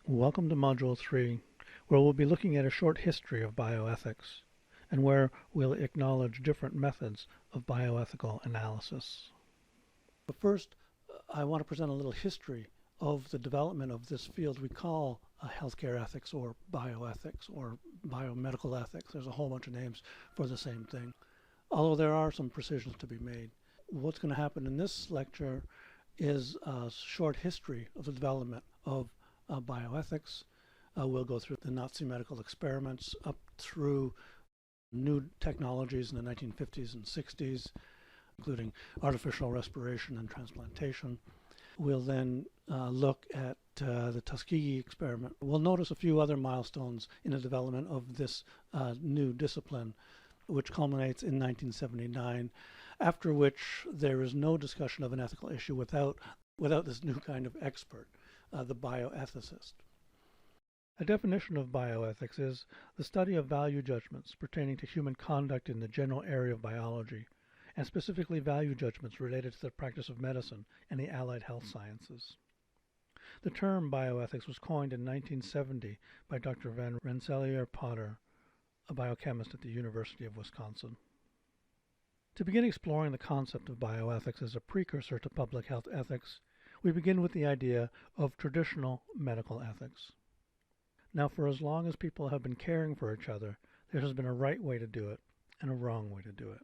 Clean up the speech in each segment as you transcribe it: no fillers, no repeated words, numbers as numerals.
Welcome to Module 3, where we'll be looking at a short history of bioethics, and where we'll acknowledge different methods of bioethical analysis. But first, I want to present a little history of the development of this field we call healthcare ethics or bioethics or biomedical ethics. There's a whole bunch of names for the same thing, although there are some precisions to be made. What's going to happen in this lecture is a short history of the development of bioethics. We'll go through the Nazi medical experiments up through new technologies in the 1950s and 60s, including artificial respiration and transplantation. We'll then look at the Tuskegee experiment. We'll notice a few other milestones in the development of this new discipline, which culminates in 1979, after which there is no discussion of an ethical issue without this new kind of expert, the bioethicist. A definition of bioethics is the study of value judgments pertaining to human conduct in the general area of biology, and specifically value judgments related to the practice of medicine and the allied health sciences. The term bioethics was coined in 1970 by Dr. Van Rensselaer-Potter, a biochemist at the University of Wisconsin. To begin exploring the concept of bioethics as a precursor to public health ethics, we begin with the idea of traditional medical ethics. Now, for as long as people have been caring for each other, there has been a right way to do it and a wrong way to do it.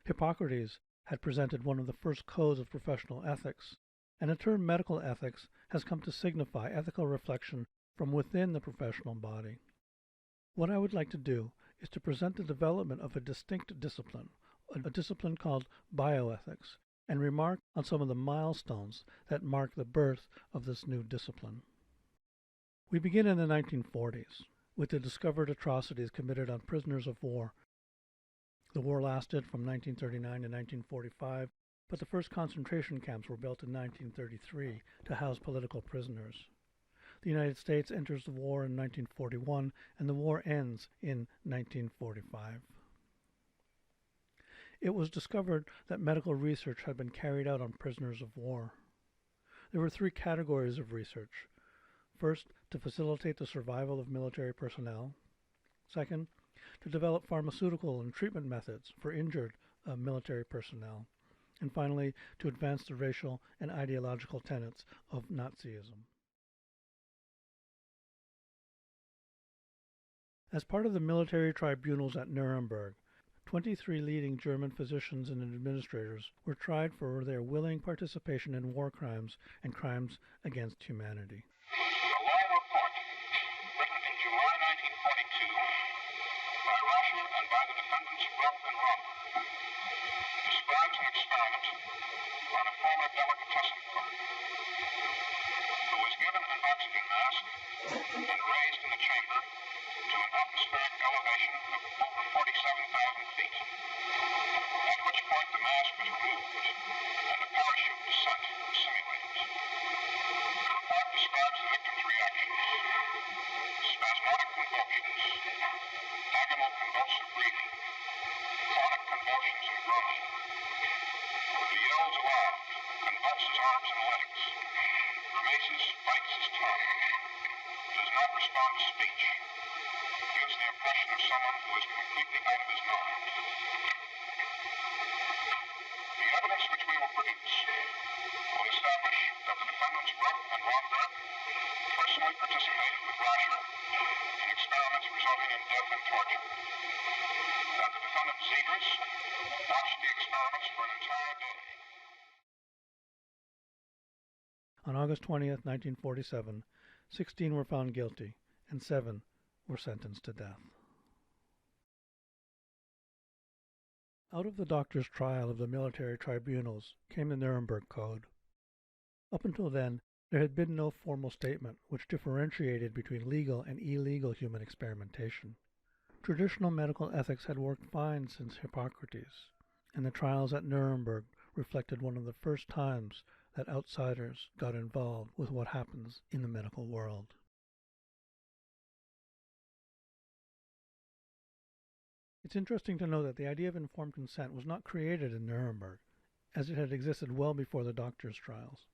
Hippocrates had presented one of the first codes of professional ethics, and the term medical ethics has come to signify ethical reflection from within the professional body. What I would like to do is to present the development of a distinct discipline, a discipline called bioethics, and remark on some of the milestones that mark the birth of this new discipline. We begin in the 1940s with the discovered atrocities committed on prisoners of war. The war lasted from 1939 to 1945, but the first concentration camps were built in 1933 to house political prisoners. The United States enters the war in 1941, and the war ends in 1945. It was discovered that medical research had been carried out on prisoners of war. There were three categories of research. First, to facilitate the survival of military personnel. Second, to develop pharmaceutical and treatment methods for injured military personnel. And finally, to advance the racial and ideological tenets of Nazism. As part of the military tribunals at Nuremberg, 23 leading German physicians and administrators were tried for their willing participation in war crimes and crimes against humanity. A law report written in July 1942 by Russia and by the defendants Rupp and Romper describes an experiment on a former delicatessen clerk who was given an oxygen mask and raised in the chamber to an atmospheric elevation of over 47,000 feet, at which point the mask was removed and a parachute descent was simulated. The report describes the victim's reactions: spasmodic convulsions, agonal convulsive breathing, chronic convulsions and groaning. He yells aloud, convulses arms and legs, grimaces, bites his tongue, does not respond to speech, gives the impression of someone who is completely out of his mind. The evidence which we will produce will establish that the defendants Rupp and Romberg personally participated with Rasher in experiments resulting in death and torture, that the defendant Zegers watched the experiments for an entire day. On August 20th, 1947, 16 were found guilty and 7 were sentenced to death. Out of the doctor's trial of the military tribunals came the Nuremberg Code. Up until then, there had been no formal statement which differentiated between legal and illegal human experimentation. Traditional medical ethics had worked fine since Hippocrates, and the trials at Nuremberg reflected one of the first times that outsiders got involved with what happens in the medical world. It's interesting to know that the idea of informed consent was not created in Nuremberg, as it had existed well before the doctors' trials.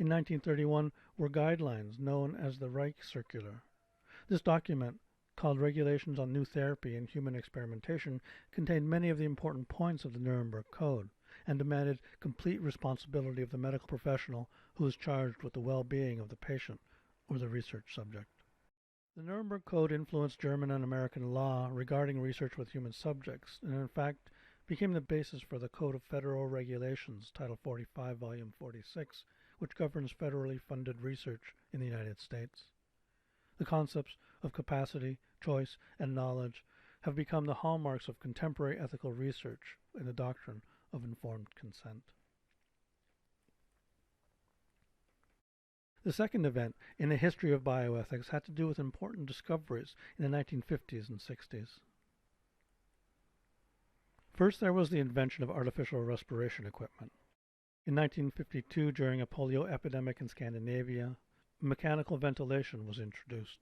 In 1931 were guidelines known as the Reich Circular. This document, called Regulations on New Therapy and Human Experimentation, contained many of the important points of the Nuremberg Code and demanded complete responsibility of the medical professional who is charged with the well-being of the patient or the research subject. The Nuremberg Code influenced German and American law regarding research with human subjects, and in fact became the basis for the Code of Federal Regulations, Title 45, Volume 46, which governs federally funded research in the United States. The concepts of capacity, choice, and knowledge have become the hallmarks of contemporary ethical research in the doctrine of informed consent. The second event in the history of bioethics had to do with important discoveries in the 1950s and 60s. First, there was the invention of artificial respiration equipment. In 1952, during a polio epidemic in Scandinavia, mechanical ventilation was introduced.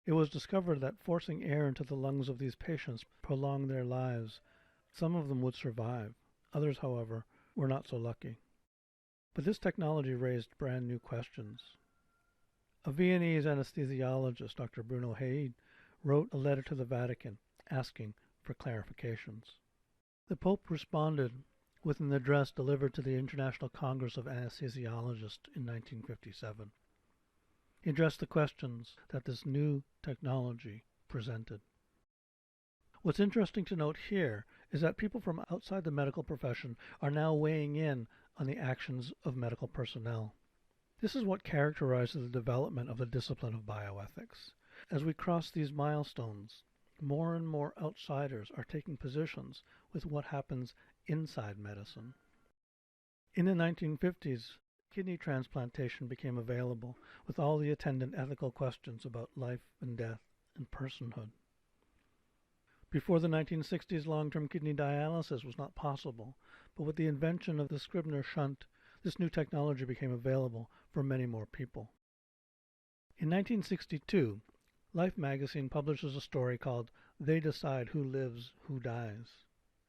It was discovered that forcing air into the lungs of these patients prolonged their lives. Some of them would survive. Others, however, were not so lucky. But this technology raised brand new questions. A Viennese anesthesiologist, Dr. Bruno Haid, wrote a letter to the Vatican asking for clarifications. The Pope responded with an address delivered to the International Congress of Anesthesiologists in 1957. He addressed the questions that this new technology presented. What's interesting to note here is that people from outside the medical profession are now weighing in on the actions of medical personnel. This is what characterizes the development of the discipline of bioethics. As we cross these milestones, more and more outsiders are taking positions with what happens inside medicine. In the 1950s, kidney transplantation became available with all the attendant ethical questions about life and death and personhood. Before the 1960s, long-term kidney dialysis was not possible, but with the invention of the Scribner shunt, this new technology became available for many more people. In 1962, Life magazine publishes a story called They Decide Who Lives, Who Dies.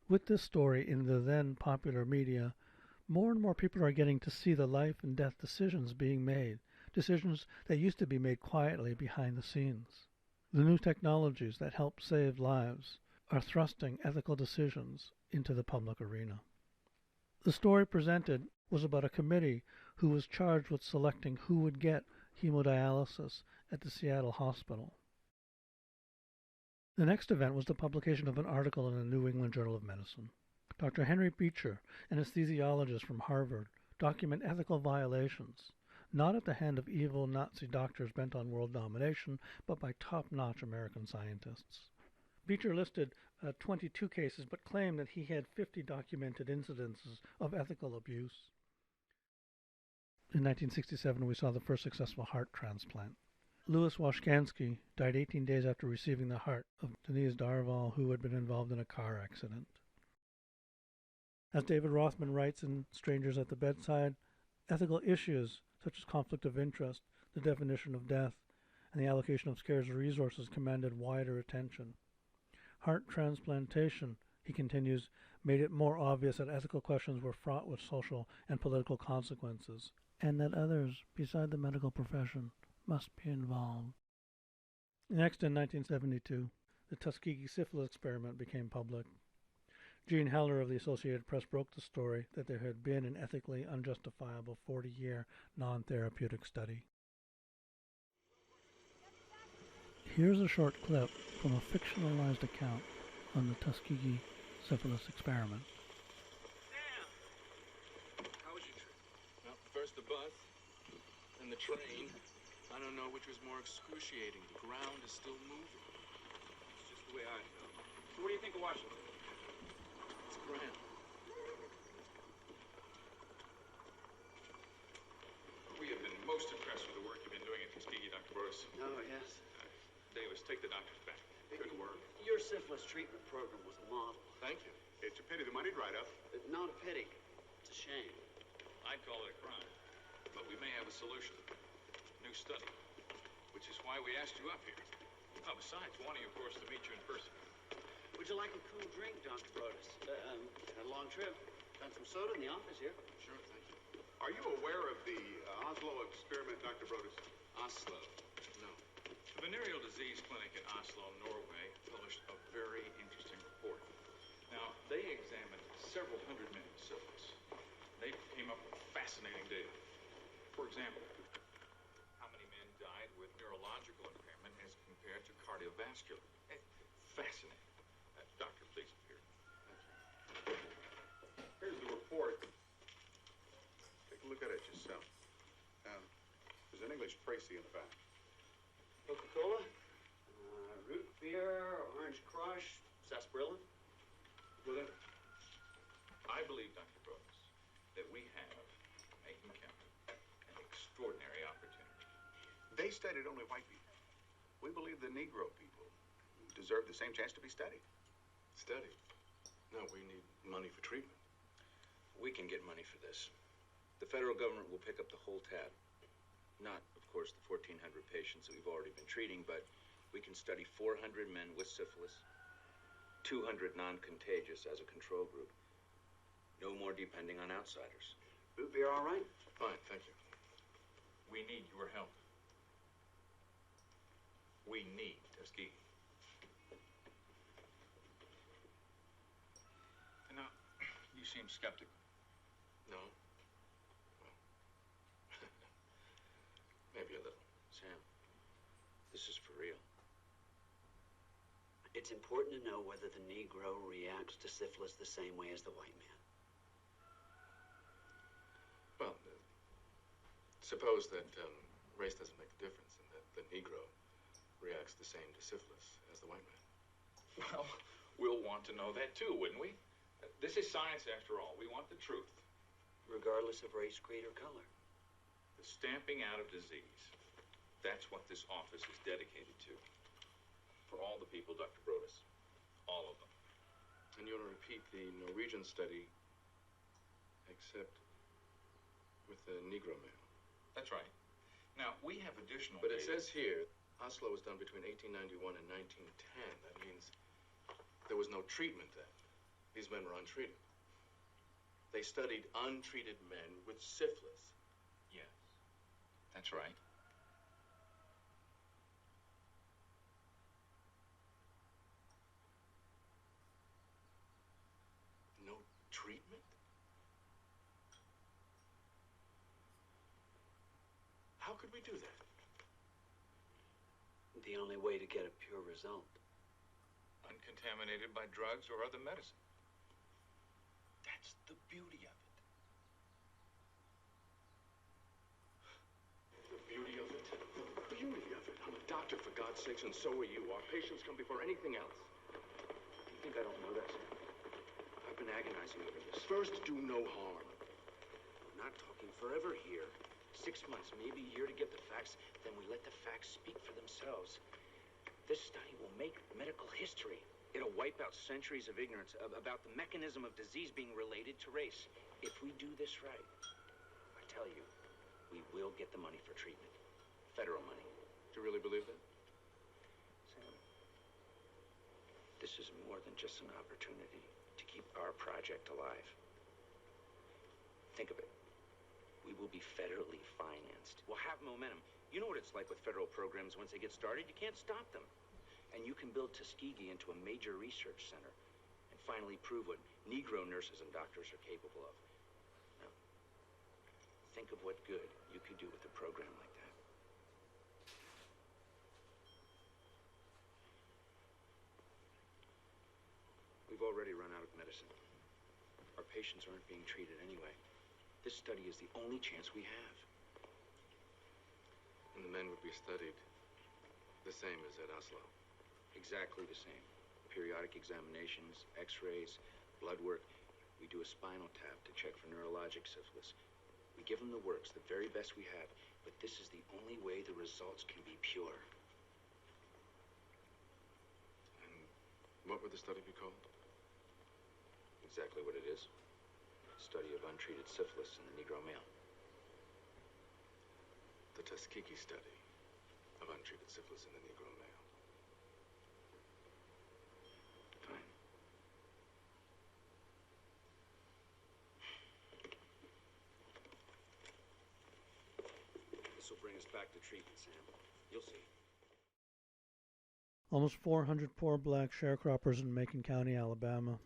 With this story in the then popular media, more and more people are getting to see the life and death decisions being made, decisions that used to be made quietly behind the scenes. The new technologies that help save lives are thrusting ethical decisions into the public arena. The story presented was about a committee who was charged with selecting who would get hemodialysis at the Seattle hospital. The next event was the publication of an article in the New England Journal of Medicine. Dr. Henry Beecher, anesthesiologist from Harvard, document ethical violations, not at the hand of evil Nazi doctors bent on world domination, but by top-notch American scientists. Beecher listed 22 cases, but claimed that he had 50 documented incidences of ethical abuse. In 1967, we saw the first successful heart transplant. Louis Washkansky died 18 days after receiving the heart of Denise Darval, who had been involved in a car accident. As David Rothman writes in Strangers at the Bedside, ethical issues such as conflict of interest, the definition of death, and the allocation of scarce resources commanded wider attention. Heart transplantation, he continues, made it more obvious that ethical questions were fraught with social and political consequences, and that others beside the medical profession must be involved. Next, in 1972, the Tuskegee syphilis experiment became public. Gene Heller of the Associated Press broke the story that there had been an ethically unjustifiable 40-year non-therapeutic study. Here's a short clip from a fictionalized account on the Tuskegee syphilis experiment. Damn! How was your trip? Well, first the bus, then the train. I don't know which was more excruciating. The ground is still moving. It's just the way I feel. So what do you think of Washington? It's grand. We have been most impressed with the work you've been doing at Tuskegee, Dr. Boris. Oh, yes. Davis, take the doctors back. Good work. Your syphilis treatment program was a model. Thank you. It's a pity the money dried up. Not a pity. It's a shame. I'd call it a crime. But we may have a solution. New study. Which is why we asked you up here. Oh, besides, wanting, of course, to meet you in person. Would you like a cool drink, Dr. Brodus? Had a long trip. Got some soda in the office here. Sure, thank you. Are you aware of the Oslo experiment, Dr. Brodus? Oslo? No. The venereal disease clinic in Oslo, Norway, published a very interesting report. Now, they examined several hundred men with syphilis. They came up with fascinating data. For example, how many men died with neurological impairment as compared to cardiovascular? Fascinating. Doctor, please appear. Here's the report. Take a look at it yourself. There's an English précis in the back. Coca-Cola, root beer, orange crush, sarsaparilla. Well, then, I believe, Dr. Brodus, that we have, making count, an extraordinary opportunity. They studied only white people. We believe the Negro people deserve the same chance to be studied. Study? No, we need money for treatment. We can get money for this. The federal government will pick up the whole tab. Not, of course, the 1,400 patients that we've already been treating, but we can study 400 men with syphilis, 200 non-contagious as a control group. No more depending on outsiders. Root beer, all right? Fine, thank you. We need your help. We need Tuskegee. And now, you seem skeptical. No? Well, maybe a little. Sam, this is for real. It's important to know whether the Negro reacts to syphilis the same way as the white man. Well, suppose that race doesn't make a difference and that the Negro reacts the same to syphilis as the white man. Well, we'll want to know that too, wouldn't we? This is science after all. We want the truth. Regardless of race, creed, or color. The stamping out of disease. That's what this office is dedicated to. For all the people, Dr. Brodus. All of them. And you want to repeat the Norwegian study, except with the Negro male. That's right. Now, we have additional But it data. says here, Oslo was done between 1891 and 1910. That means there was no treatment then. These men were untreated. They studied untreated men with syphilis. Yes. That's right. No treatment? How could we do that? The only way to get a pure result. Uncontaminated by drugs or other medicine. That's the beauty of it. The beauty of it? The beauty of it. I'm a doctor, for God's sakes, and so are you. Our patients come before anything else. You think I don't know that, Sam? I've been agonizing over this. First, do no harm. I'm not talking forever here. 6 months, maybe a year to get the facts, then we let the facts speak for themselves. This study will make medical history. It'll wipe out centuries of ignorance about the mechanism of disease being related to race. If we do this right, I tell you, we will get the money for treatment. Federal money. Do you really believe that? Sam, this is more than just an opportunity to keep our project alive. Think of it. We will be federally financed. We'll have momentum. You know what it's like with federal programs. Once they get started, you can't stop them. And you can build Tuskegee into a major research center and finally prove what Negro nurses and doctors are capable of. Now, think of what good you could do with a program like that. We've already run out of medicine. Our patients aren't being treated anyway. This study is the only chance we have. And the men would be studied the same as at Oslo. Exactly the same. Periodic examinations, x-rays, blood work. We do a spinal tap to check for neurologic syphilis. We give them the works, the very best we have, but this is the only way the results can be pure. And what would the study be called? Exactly what it is. Study of untreated syphilis in the Negro male. The Tuskegee study of untreated syphilis in the Negro male. Fine. back to treatment, Sam. You'll see. Almost 400 poor black sharecroppers in Macon County, Alabama,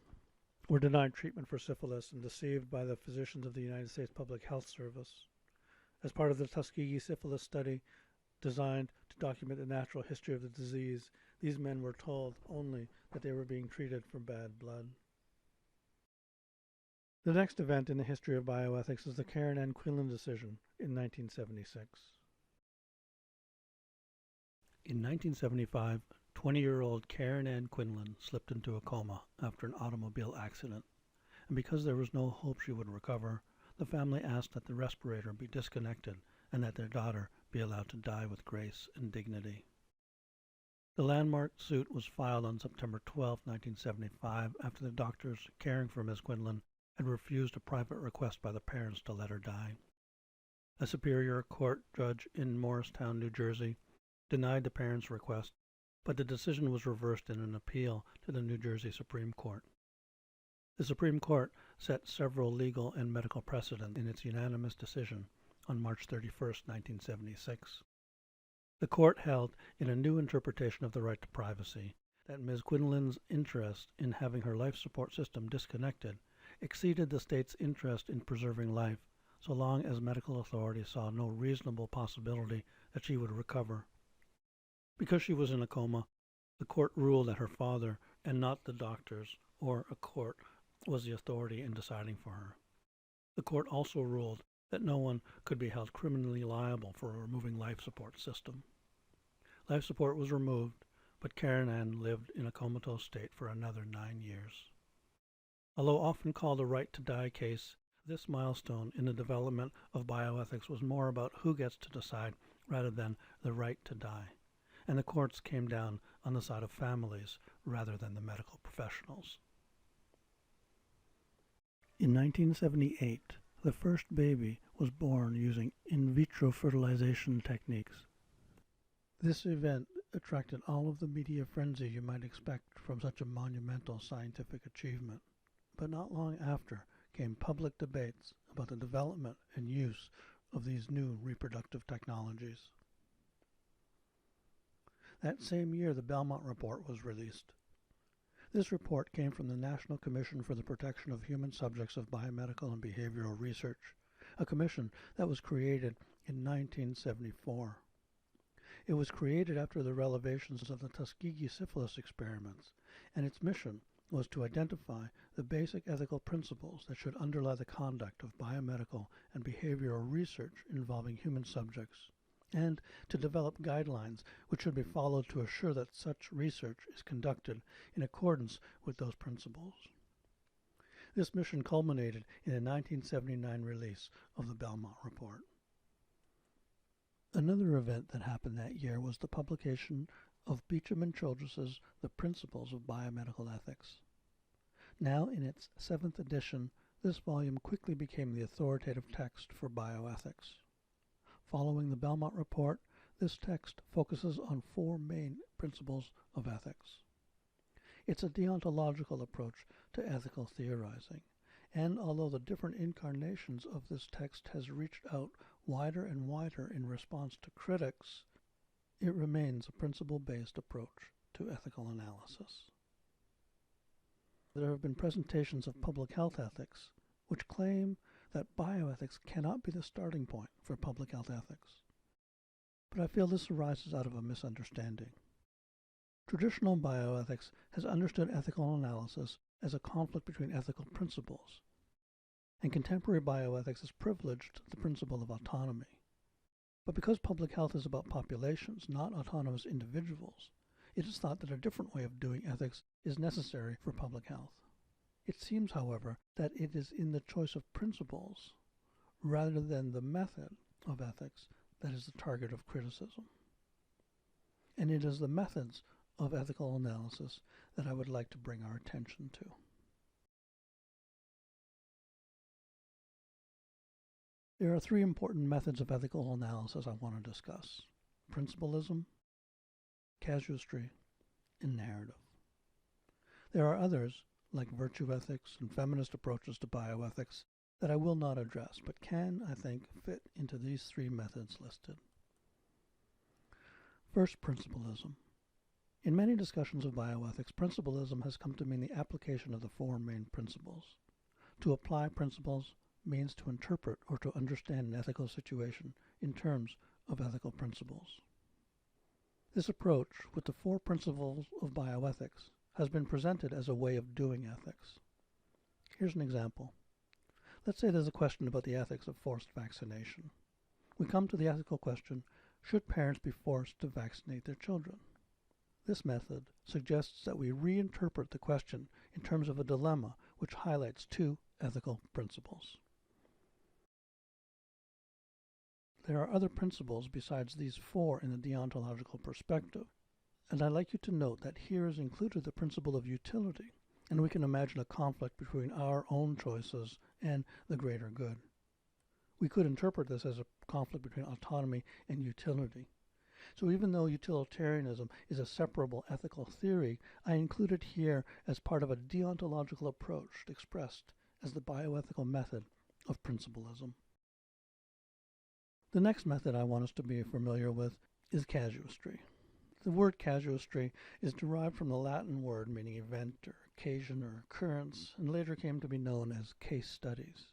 were denied treatment for syphilis and deceived by the physicians of the United States Public Health Service. As part of the Tuskegee syphilis study designed to document the natural history of the disease, these men were told only that they were being treated for bad blood. The next event in the history of bioethics is the Karen N. Quinlan decision in 1976. In 1975, 20-year-old Karen Ann Quinlan slipped into a coma after an automobile accident, and because there was no hope she would recover, the family asked that the respirator be disconnected and that their daughter be allowed to die with grace and dignity. The landmark suit was filed on September 12, 1975, after the doctors caring for Ms. Quinlan had refused a private request by the parents to let her die. A Superior Court judge in Morristown, New Jersey, denied the parents' request, but the decision was reversed in an appeal to the New Jersey Supreme Court. The Supreme Court set several legal and medical precedents in its unanimous decision on March 31, 1976. The court held, in a new interpretation of the right to privacy, that Ms. Quinlan's interest in having her life support system disconnected exceeded the state's interest in preserving life, so long as medical authorities saw no reasonable possibility that she would recover. Because she was in a coma, the court ruled that her father, and not the doctors or a court, was the authority in deciding for her. The court also ruled that no one could be held criminally liable for removing life support system. Life support was removed, but Karen Ann lived in a comatose state for another 9 years. Although often called a right to die case, this milestone in the development of bioethics was more about who gets to decide rather than the right to die, and the courts came down on the side of families rather than the medical professionals. In 1978, the first baby was born using in vitro fertilization techniques. This event attracted all of the media frenzy you might expect from such a monumental scientific achievement. But not long after came public debates about the development and use of these new reproductive technologies. That same year, the Belmont Report was released. This report came from the National Commission for the Protection of Human Subjects of Biomedical and Behavioral Research, a commission that was created in 1974. It was created after the revelations of the Tuskegee syphilis experiments, and its mission was to identify the basic ethical principles that should underlie the conduct of biomedical and behavioral research involving human subjects, and to develop guidelines which should be followed to assure that such research is conducted in accordance with those principles. This mission culminated in the 1979 release of the Belmont Report. Another event that happened that year was the publication of Beecham and Childress's The Principles of Biomedical Ethics. Now in its 7th edition, this volume quickly became the authoritative text for bioethics. Following the Belmont Report, this text focuses on 4 main principles of ethics. It's a deontological approach to ethical theorizing, and although the different incarnations of this text has reached out wider and wider in response to critics, it remains a principle-based approach to ethical analysis. There have been presentations of public health ethics which claim that bioethics cannot be the starting point for public health ethics. But I feel this arises out of a misunderstanding. Traditional bioethics has understood ethical analysis as a conflict between ethical principles, and contemporary bioethics has privileged the principle of autonomy. But because public health is about populations, not autonomous individuals, it is thought that a different way of doing ethics is necessary for public health. It seems, however, that it is in the choice of principles, rather than the method of ethics, that is the target of criticism. And it is the methods of ethical analysis that I would like to bring our attention to. There are 3 important methods of ethical analysis I want to discuss: principalism, casuistry, and narrative. There are others, like virtue ethics and feminist approaches to bioethics, that I will not address, but can, I think, fit into these 3 methods listed. First, principlism. In many discussions of bioethics, principlism has come to mean the application of the four main principles. To apply principles means to interpret or to understand an ethical situation in terms of ethical principles. This approach, with the four principles of bioethics, has been presented as a way of doing ethics. Here's an example. Let's say there's a question about the ethics of forced vaccination. We come to the ethical question, should parents be forced to vaccinate their children? This method suggests that we reinterpret the question in terms of a dilemma which highlights two ethical principles. There are other principles besides these four in the deontological perspective, and I'd like you to note that here is included the principle of utility, and we can imagine a conflict between our own choices and the greater good. We could interpret this as a conflict between autonomy and utility. So even though utilitarianism is a separable ethical theory, I include it here as part of a deontological approach expressed as the bioethical method of principlism. The next method I want us to be familiar with is casuistry. The word casuistry is derived from the Latin word meaning event or occasion or occurrence, and later came to be known as case studies.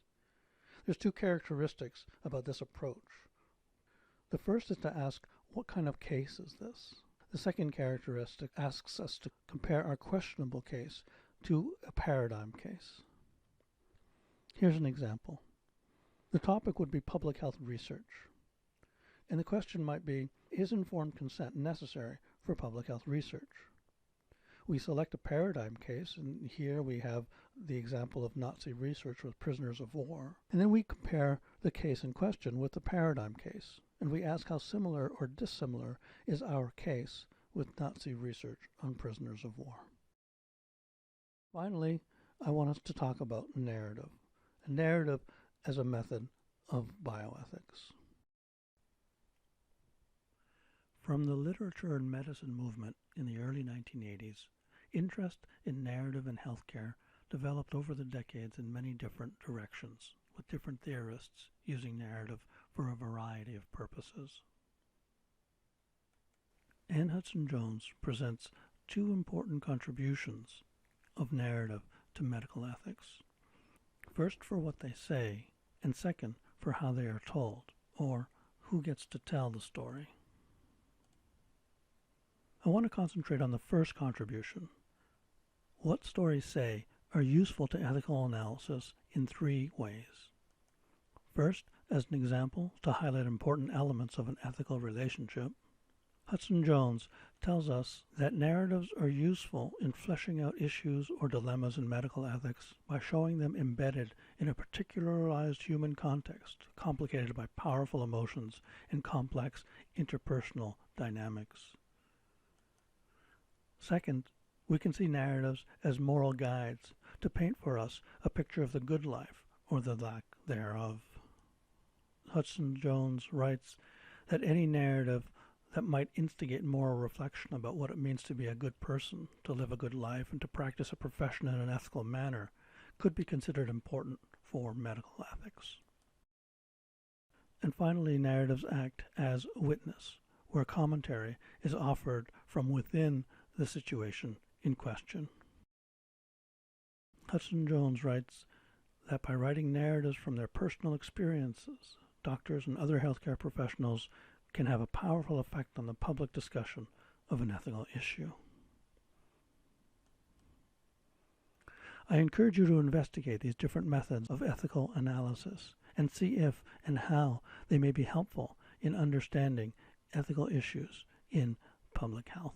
There's two characteristics about this approach. The first is to ask, what kind of case is this? The second characteristic asks us to compare our questionable case to a paradigm case. Here's an example. The topic would be public health research. And the question might be, is informed consent necessary for public health research? We select a paradigm case, and here we have the example of Nazi research with prisoners of war. And then we compare the case in question with the paradigm case, and we ask how similar or dissimilar is our case with Nazi research on prisoners of war. Finally, I want us to talk about narrative. A narrative as a method of bioethics. From the literature and medicine movement in the early 1980s, interest in narrative in healthcare developed over the decades in many different directions, with different theorists using narrative for a variety of purposes. Anne Hudson Jones presents two important contributions of narrative to medical ethics. First, for what they say, and second, for how they are told, or who gets to tell the story. I want to concentrate on the first contribution. What stories say are useful to ethical analysis in three ways. First, as an example, to highlight important elements of an ethical relationship, Hudson Jones tells us that narratives are useful in fleshing out issues or dilemmas in medical ethics by showing them embedded in a particularized human context, complicated by powerful emotions and complex interpersonal dynamics. Second, we can see narratives as moral guides to paint for us a picture of the good life or the lack thereof. Hudson Jones writes that any narrative that might instigate moral reflection about what it means to be a good person, to live a good life, and to practice a profession in an ethical manner could be considered important for medical ethics. And finally, narratives act as witness, where commentary is offered from within the situation in question. Hudson Jones writes that by writing narratives from their personal experiences, doctors and other healthcare professionals can have a powerful effect on the public discussion of an ethical issue. I encourage you to investigate these different methods of ethical analysis and see if and how they may be helpful in understanding ethical issues in public health.